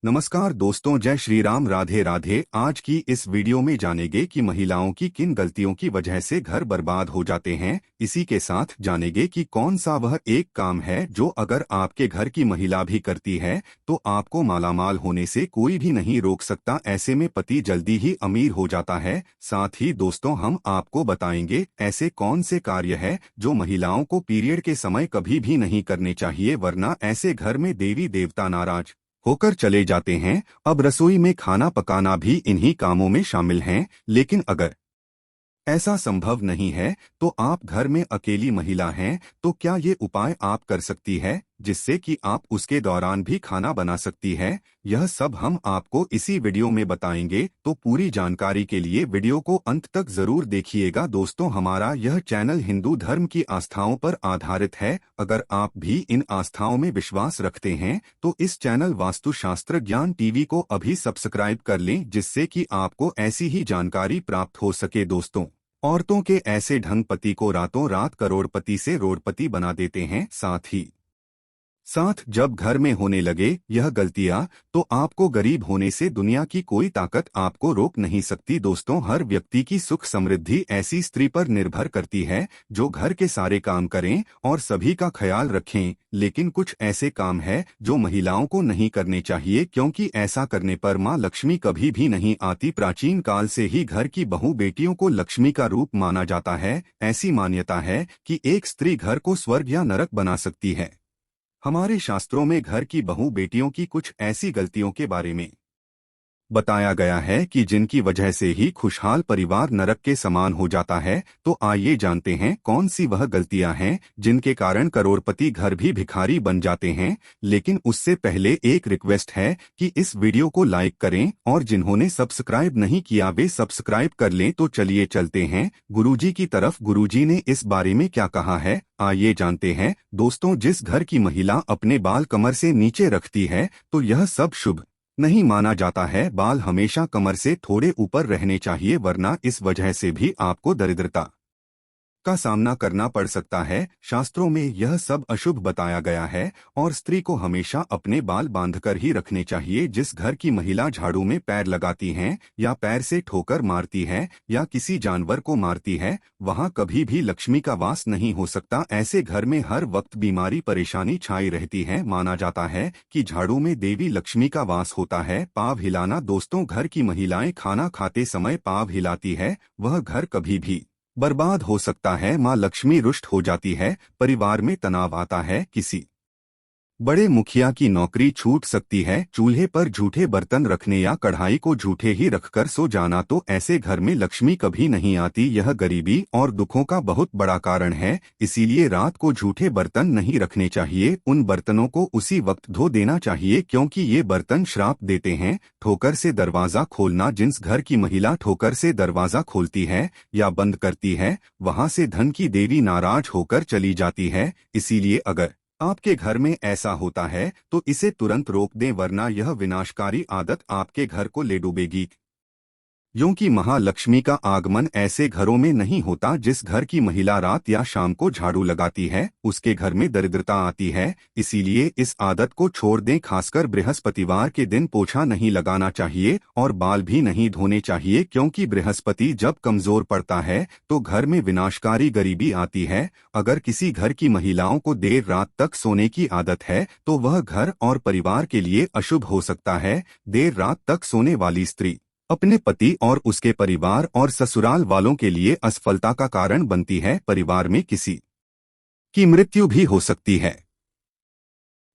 नमस्कार दोस्तों, जय श्री राम, राधे राधे। आज की इस वीडियो में जानेंगे कि महिलाओं की किन गलतियों की वजह से घर बर्बाद हो जाते हैं। इसी के साथ जानेंगे कि कौन सा वह एक काम है जो अगर आपके घर की महिला भी करती है तो आपको मालामाल होने से कोई भी नहीं रोक सकता। ऐसे में पति जल्दी ही अमीर हो जाता है। साथ ही दोस्तों, हम आपको बताएंगे ऐसे कौन से कार्य है जो महिलाओं को पीरियड के समय कभी भी नहीं करने चाहिए, वरना ऐसे घर में देवी देवता नाराज होकर चले जाते हैं। अब रसोई में खाना पकाना भी इन्हीं कामों में शामिल हैं। लेकिन अगर ऐसा संभव नहीं है तो आप घर में अकेली महिला हैं तो क्या ये उपाय आप कर सकती है जिससे कि आप उसके दौरान भी खाना बना सकती है। यह सब हम आपको इसी वीडियो में बताएंगे, तो पूरी जानकारी के लिए वीडियो को अंत तक जरूर देखिएगा। दोस्तों, हमारा यह चैनल हिंदू धर्म की आस्थाओं पर आधारित है। अगर आप भी इन आस्थाओं में विश्वास रखते हैं तो इस चैनल वास्तुशास्त्र ज्ञान टीवी को अभी सब्सक्राइब कर लें, जिससे कि आपको ऐसी ही जानकारी प्राप्त हो सके। दोस्तों, औरतों के ऐसे ढंग पति को रातों रात करोड़पति से रोड़पति बना देते हैं। साथ जब घर में होने लगे यह गलतियां, तो आपको गरीब होने से दुनिया की कोई ताकत आपको रोक नहीं सकती। दोस्तों, हर व्यक्ति की सुख समृद्धि ऐसी स्त्री पर निर्भर करती है जो घर के सारे काम करें और सभी का ख्याल रखें। लेकिन कुछ ऐसे काम है जो महिलाओं को नहीं करने चाहिए, क्योंकि ऐसा करने पर माँ लक्ष्मी कभी भी नहीं आती। प्राचीन काल से ही घर की बहू बेटियों को लक्ष्मी का रूप माना जाता है। ऐसी मान्यता है कि एक स्त्री घर को स्वर्ग या नरक बना सकती है। हमारे शास्त्रों में घर की बहू बेटियों की कुछ ऐसी गलतियों के बारे में बताया गया है कि जिनकी वजह से ही खुशहाल परिवार नरक के समान हो जाता है। तो आइए जानते हैं कौन सी वह गलतियां हैं जिनके कारण करोड़पति घर भी भिखारी बन जाते हैं। लेकिन उससे पहले एक रिक्वेस्ट है कि इस वीडियो को लाइक करें और जिन्होंने सब्सक्राइब नहीं किया वे सब्सक्राइब कर लें। तो चलिए चलते हैं गुरुजी की तरफ। गुरुजी ने इस बारे में क्या कहा है, आइए जानते हैं। दोस्तों, जिस घर की महिला अपने बाल कमर से नीचे रखती है तो यह सब शुभ नहीं माना जाता है। बाल हमेशा कमर से थोड़े ऊपर रहने चाहिए, वरना इस वजह से भी आपको दरिद्रता का सामना करना पड़ सकता है। शास्त्रों में यह सब अशुभ बताया गया है और स्त्री को हमेशा अपने बाल बांधकर ही रखने चाहिए। जिस घर की महिला झाड़ू में पैर लगाती हैं या पैर से ठोकर मारती है या किसी जानवर को मारती है, वहां कभी भी लक्ष्मी का वास नहीं हो सकता। ऐसे घर में हर वक्त बीमारी परेशानी छाई रहती है। माना जाता है कि झाड़ू में देवी लक्ष्मी का वास होता है। पाँव हिलाना, दोस्तों, घर की महिलाएं खाना खाते समय पाँव हिलाती है, वह घर कभी भी बर्बाद हो सकता है। माँ लक्ष्मी रुष्ट हो जाती है, परिवार में तनाव आता है, किसी बड़े मुखिया की नौकरी छूट सकती है। चूल्हे पर झूठे बर्तन रखने या कढ़ाई को झूठे ही रखकर सो जाना, तो ऐसे घर में लक्ष्मी कभी नहीं आती। यह गरीबी और दुखों का बहुत बड़ा कारण है। इसीलिए रात को झूठे बर्तन नहीं रखने चाहिए। उन बर्तनों को उसी वक्त धो देना चाहिए, क्योंकि ये बर्तन श्राप देते हैं। ठोकर से दरवाजा खोलना, जिस घर की महिला ठोकर से दरवाजा खोलती है या बंद करती है, वहां से धन की देवी नाराज होकर चली जाती है। इसीलिए अगर आपके घर में ऐसा होता है तो इसे तुरंत रोक दें, वरना यह विनाशकारी आदत आपके घर को ले डूबेगी। क्योंकि महालक्ष्मी का आगमन ऐसे घरों में नहीं होता। जिस घर की महिला रात या शाम को झाड़ू लगाती है उसके घर में दरिद्रता आती है। इसीलिए इस आदत को छोड़ दें। खासकर बृहस्पतिवार के दिन पोछा नहीं लगाना चाहिए और बाल भी नहीं धोने चाहिए, क्योंकि बृहस्पति जब कमजोर पड़ता है तो घर में विनाशकारी गरीबी आती है। अगर किसी घर की महिलाओं को देर रात तक सोने की आदत है तो वह घर और परिवार के लिए अशुभ हो सकता है। देर रात तक सोने वाली स्त्री अपने पति और उसके परिवार और ससुराल वालों के लिए असफलता का कारण बनती है। परिवार में किसी की मृत्यु भी हो सकती है।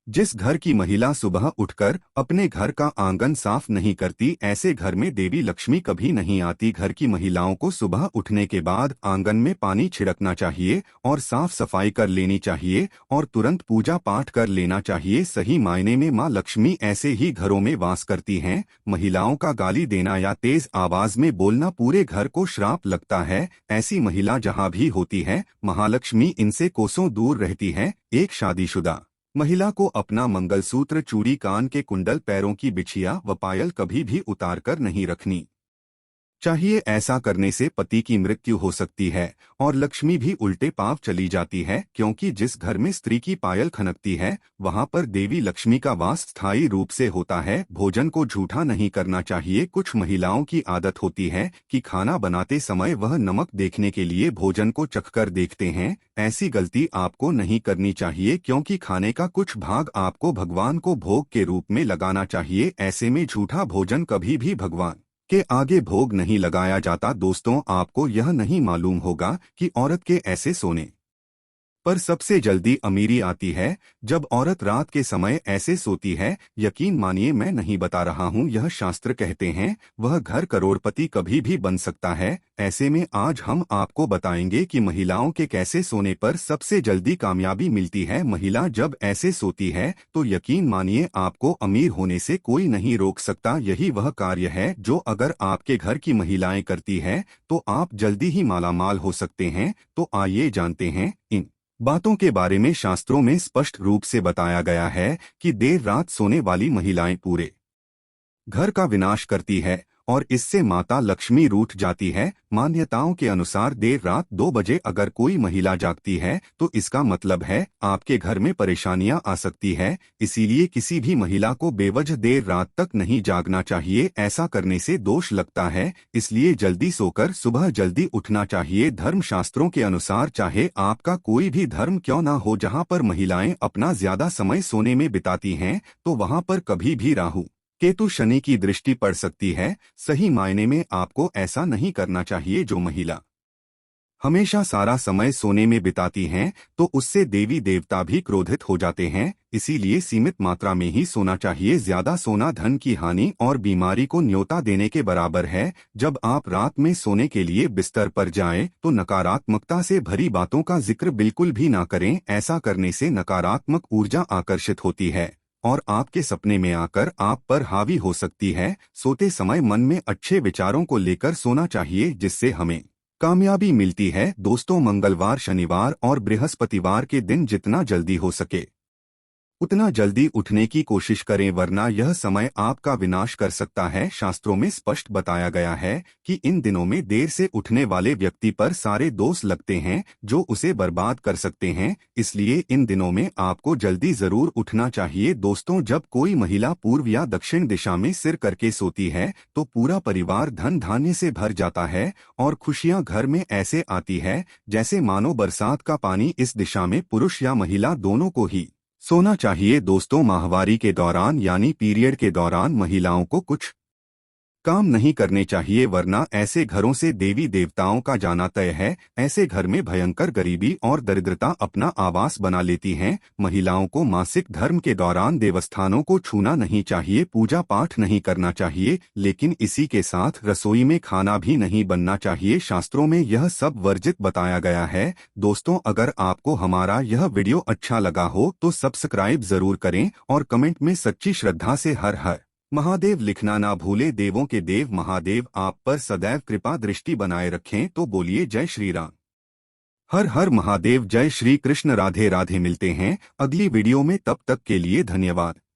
जिस घर की महिला सुबह उठकर अपने घर का आंगन साफ नहीं करती, ऐसे घर में देवी लक्ष्मी कभी नहीं आती। घर की महिलाओं को सुबह उठने के बाद आंगन में पानी छिड़कना चाहिए और साफ सफाई कर लेनी चाहिए और तुरंत पूजा पाठ कर लेना चाहिए। सही मायने में माँ लक्ष्मी ऐसे ही घरों में वास करती हैं। महिलाओं का गाली देना या तेज आवाज में बोलना पूरे घर को श्राप लगता है। ऐसी महिला जहाँ भी होती है, महालक्ष्मी इनसे कोसों दूर रहती है। एक शादीशुदा महिला को अपना मंगलसूत्र, चूड़ी, कान के कुंडल, पैरों की बिछिया व पायल कभी भी उतार कर नहीं रखनी चाहिए। ऐसा करने से पति की मृत्यु हो सकती है और लक्ष्मी भी उल्टे पांव चली जाती है, क्योंकि जिस घर में स्त्री की पायल खनकती है वहां पर देवी लक्ष्मी का वास स्थायी रूप से होता है। भोजन को झूठा नहीं करना चाहिए। कुछ महिलाओं की आदत होती है कि खाना बनाते समय वह नमक देखने के लिए भोजन को चखकर देखते हैं। ऐसी गलती आपको नहीं करनी चाहिए, क्योंकि खाने का कुछ भाग आपको भगवान को भोग के रूप में लगाना चाहिए। ऐसे में झूठा भोजन कभी भी भगवान के आगे भोग नहीं लगाया जाता। दोस्तों, आपको यह नहीं मालूम होगा कि औरत के ऐसे सोने पर सबसे जल्दी अमीरी आती है जब औरत रात के समय ऐसे सोती है। यकीन मानिए, मैं नहीं बता रहा हूँ, यह शास्त्र कहते हैं। वह घर करोड़पति कभी भी बन सकता है। ऐसे में आज हम आपको बताएंगे कि महिलाओं के कैसे सोने पर सबसे जल्दी कामयाबी मिलती है। महिला जब ऐसे सोती है तो यकीन मानिए आपको अमीर होने से कोई नहीं रोक सकता। यही वह कार्य है जो अगर आपके घर की महिलाएं करती है तो आप जल्दी ही मालामाल हो सकते हैं। तो आइए जानते हैं इन बातों के बारे में। शास्त्रों में स्पष्ट रूप से बताया गया है कि देर रात सोने वाली महिलाएं पूरे घर का विनाश करती है और इससे माता लक्ष्मी रूठ जाती है। मान्यताओं के अनुसार देर रात 2 बजे अगर कोई महिला जागती है तो इसका मतलब है आपके घर में परेशानियां आ सकती है। इसीलिए किसी भी महिला को बेवजह देर रात तक नहीं जागना चाहिए। ऐसा करने से दोष लगता है। इसलिए जल्दी सोकर सुबह जल्दी उठना चाहिए। धर्मशास्त्रों के अनुसार चाहे आपका कोई भी धर्म क्यों न हो, जहाँ पर महिलाएं अपना ज्यादा समय सोने में बिताती हैं तो वहाँ पर कभी भी राहु केतु शनि की दृष्टि पड़ सकती है। सही मायने में आपको ऐसा नहीं करना चाहिए। जो महिला हमेशा सारा समय सोने में बिताती हैं तो उससे देवी देवता भी क्रोधित हो जाते हैं। इसीलिए सीमित मात्रा में ही सोना चाहिए। ज्यादा सोना धन की हानि और बीमारी को न्योता देने के बराबर है। जब आप रात में सोने के लिए बिस्तर पर जाएं तो नकारात्मकता से भरी बातों का जिक्र बिल्कुल भी ना करें। ऐसा करने से नकारात्मक ऊर्जा आकर्षित होती है और आपके सपने में आकर आप पर हावी हो सकती है। सोते समय मन में अच्छे विचारों को लेकर सोना चाहिए, जिससे हमें कामयाबी मिलती है। दोस्तों, मंगलवार, शनिवार और बृहस्पतिवार के दिन जितना जल्दी हो सके उतना जल्दी उठने की कोशिश करें, वरना यह समय आपका विनाश कर सकता है। शास्त्रों में स्पष्ट बताया गया है कि इन दिनों में देर से उठने वाले व्यक्ति पर सारे दोष लगते हैं जो उसे बर्बाद कर सकते हैं। इसलिए इन दिनों में आपको जल्दी जरूर उठना चाहिए। दोस्तों, जब कोई महिला पूर्व या दक्षिण दिशा में सिर करके सोती है तो पूरा परिवार धन धान्य से भर जाता है और खुशियां घर में ऐसे आती है जैसे मानो बरसात का पानी। इस दिशा में पुरुष या महिला दोनों को ही सोना चाहिए। दोस्तों, माहवारी के दौरान यानी पीरियड के दौरान महिलाओं को कुछ काम नहीं करने चाहिए, वरना ऐसे घरों से देवी देवताओं का जाना तय है। ऐसे घर में भयंकर गरीबी और दरिद्रता अपना आवास बना लेती हैं। महिलाओं को मासिक धर्म के दौरान देवस्थानों को छूना नहीं चाहिए, पूजा पाठ नहीं करना चाहिए, लेकिन इसी के साथ रसोई में खाना भी नहीं बनना चाहिए। शास्त्रों में यह सब वर्जित बताया गया है। दोस्तों, अगर आपको हमारा यह वीडियो अच्छा लगा हो तो सब्सक्राइब जरूर करें और कमेंट में सच्ची श्रद्धा से हर हर महादेव लिखना ना भूलें। देवों के देव महादेव आप पर सदैव कृपा दृष्टि बनाए रखें। तो बोलिए जय श्री राम, हर हर महादेव, जय श्री कृष्ण, राधे राधे। मिलते हैं अगली वीडियो में, तब तक के लिए धन्यवाद।